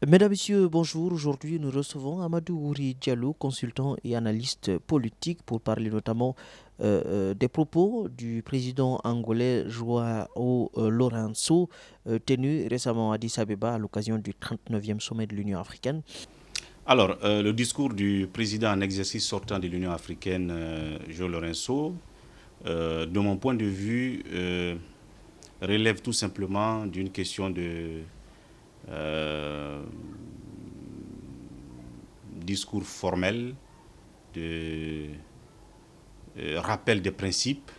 Mesdames, Messieurs, bonjour. Aujourd'hui, nous recevons Amadou Ouri Diallo, consultant et analyste politique, pour parler notamment des propos du président angolais Joao Lourenço, tenu récemment à Addis Abeba à l'occasion du 39e sommet de l'Union africaine. Alors, le discours du président en exercice sortant de l'Union africaine, João Lourenço, de mon point de vue, relève tout simplement d'une question de euh, discours formel, de rappel des principes,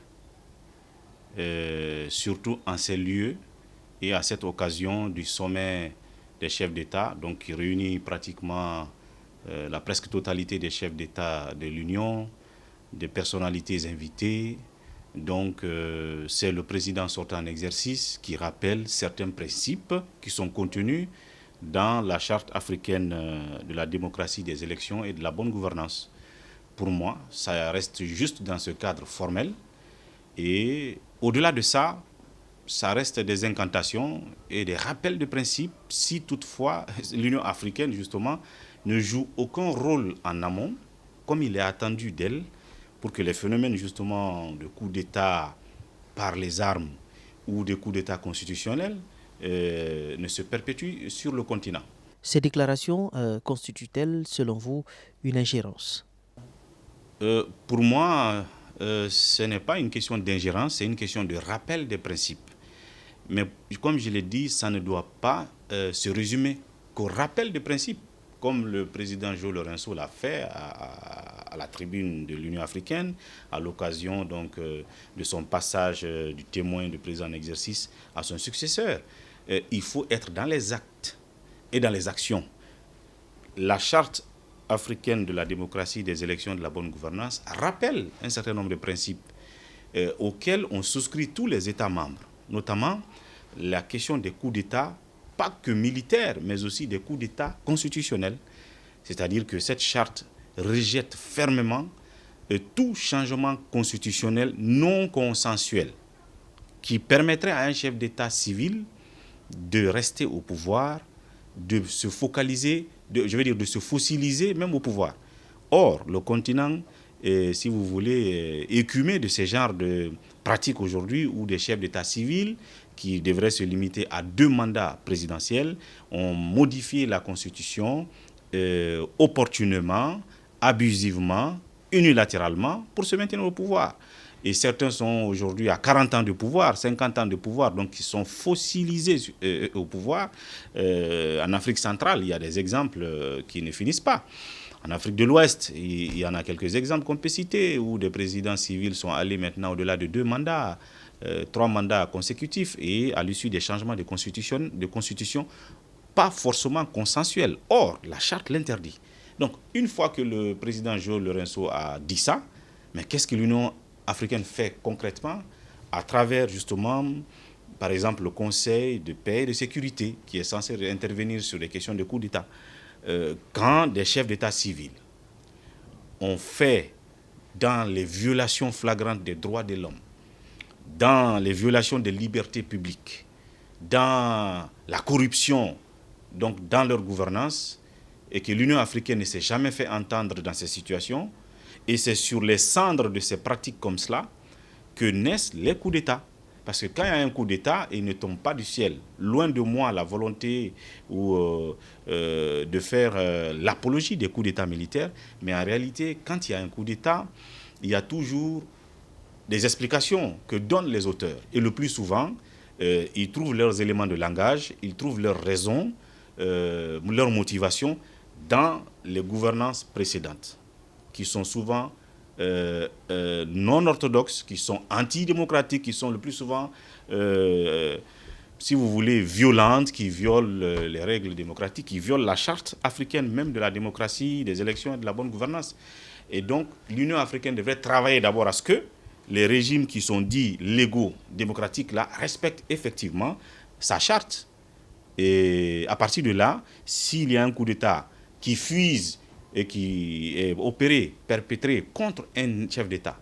surtout en ces lieux et à cette occasion du sommet des chefs d'État, donc qui réunit pratiquement la presque totalité des chefs d'État de l'Union, des personnalités invitées. Donc, c'est le président sortant en exercice qui rappelle certains principes qui sont contenus dans la charte africaine de la démocratie des élections et de la bonne gouvernance. Pour moi, ça reste juste dans ce cadre formel. Et au-delà de ça, ça reste des incantations et des rappels de principes si toutefois l'Union africaine, justement, ne joue aucun rôle en amont, comme il est attendu d'elle, pour que les phénomènes, justement, de coups d'État par les armes ou de coups d'État constitutionnels ne se perpétuent sur le continent. Ces déclarations constituent-elles, selon vous, une ingérence? Pour moi, ce n'est pas une question d'ingérence, c'est une question de rappel des principes. Mais comme je l'ai dit, ça ne doit pas se résumer qu'au rappel des principes, comme le président João Lourenço l'a fait à la tribune de l'Union africaine, à l'occasion donc de son passage du témoin de président en exercice à son successeur. Il faut être dans les actes et dans les actions. La charte africaine de la démocratie, des élections et de la bonne gouvernance rappelle un certain nombre de principes auxquels ont souscrit tous les États membres, notamment la question des coups d'État, pas que militaires, mais aussi des coups d'État constitutionnels. C'est-à-dire que cette charte rejette fermement tout changement constitutionnel non consensuel qui permettrait à un chef d'État civil de rester au pouvoir, de se focaliser, de se fossiliser même au pouvoir. Or, le continent si vous voulez, écumer de ce genre de pratiques aujourd'hui où des chefs d'État civils qui devraient se limiter à 2 mandats présidentiels ont modifié la Constitution opportunément, abusivement, unilatéralement pour se maintenir au pouvoir. Et certains sont aujourd'hui à 40 ans de pouvoir, 50 ans de pouvoir, donc ils sont fossilisés au pouvoir. En Afrique centrale, il y a des exemples qui ne finissent pas. En Afrique de l'Ouest, il y en a quelques exemples qu'on peut citer où des présidents civils sont allés maintenant au-delà de 2 mandats, 3 mandats consécutifs et à l'issue des changements de constitution pas forcément consensuels. Or, la charte l'interdit. Donc, une fois que le président João Lourenço a dit ça, mais qu'est-ce que l'Union africaine fait concrètement à travers justement, par exemple, le Conseil de paix et de sécurité qui est censé intervenir sur les questions de coup d'État quand des chefs d'État civils ont fait dans les violations flagrantes des droits de l'homme, dans les violations des libertés publiques, dans la corruption, donc dans leur gouvernance, et que l'Union africaine ne s'est jamais fait entendre dans ces situations, et c'est sur les cendres de ces pratiques comme cela que naissent les coups d'État. Parce que quand il y a un coup d'État, il ne tombe pas du ciel. Loin de moi la volonté de faire l'apologie des coups d'État militaires, mais en réalité, quand il y a un coup d'État, il y a toujours des explications que donnent les auteurs. Et le plus souvent, ils trouvent leurs éléments de langage, ils trouvent leurs raisons, leurs motivations dans les gouvernances précédentes, qui sont souvent non orthodoxes, qui sont antidémocratiques, qui sont le plus souvent, si vous voulez, violentes, qui violent les règles démocratiques, qui violent la charte africaine même de la démocratie, des élections et de la bonne gouvernance. Et donc, l'Union africaine devrait travailler d'abord à ce que les régimes qui sont dits légaux, démocratiques, là, respectent effectivement sa charte. Et à partir de là, s'il y a un coup d'État qui fuise et qui est opéré, perpétré contre un chef d'État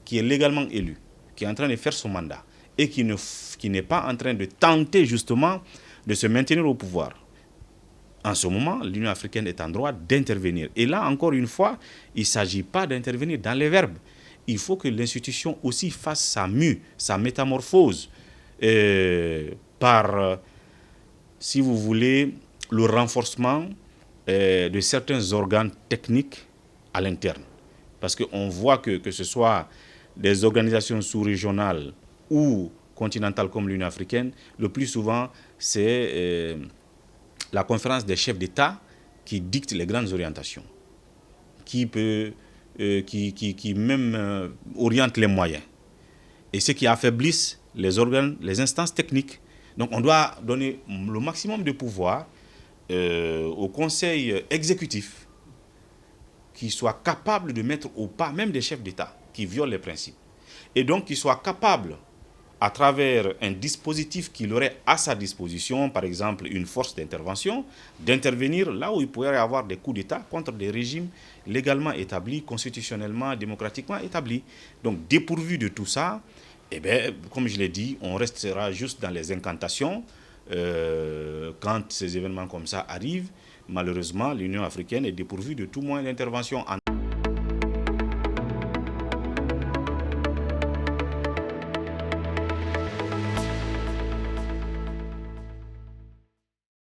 qui est légalement élu, qui est en train de faire son mandat et qui n'est pas en train de tenter justement de se maintenir au pouvoir, En ce moment, l'Union africaine est en droit d'intervenir. Et là, encore une fois, il ne s'agit pas d'intervenir dans les verbes. Il faut que l'institution aussi fasse sa mue, sa métamorphose, par, si vous voulez, le renforcement de certains organes techniques à l'interne. Parce qu'on voit que ce soit des organisations sous-régionales ou continentales comme l'Union africaine, le plus souvent, c'est la conférence des chefs d'État qui dicte les grandes orientations, qui même oriente les moyens. Et ce qui affaiblissent les organes, les instances techniques. Donc on doit donner le maximum de pouvoir au conseil exécutif qui soit capable de mettre au pas même des chefs d'État qui violent les principes. Et donc qui soit capable, à travers un dispositif qu'il aurait à sa disposition, par exemple une force d'intervention, d'intervenir là où il pourrait y avoir des coups d'État contre des régimes légalement établis, constitutionnellement, démocratiquement établis. Donc dépourvu de tout ça, eh bien, comme je l'ai dit, on restera juste dans les incantations. Quand ces événements comme ça arrivent, malheureusement, l'Union africaine est dépourvue de tout moyen d'intervention en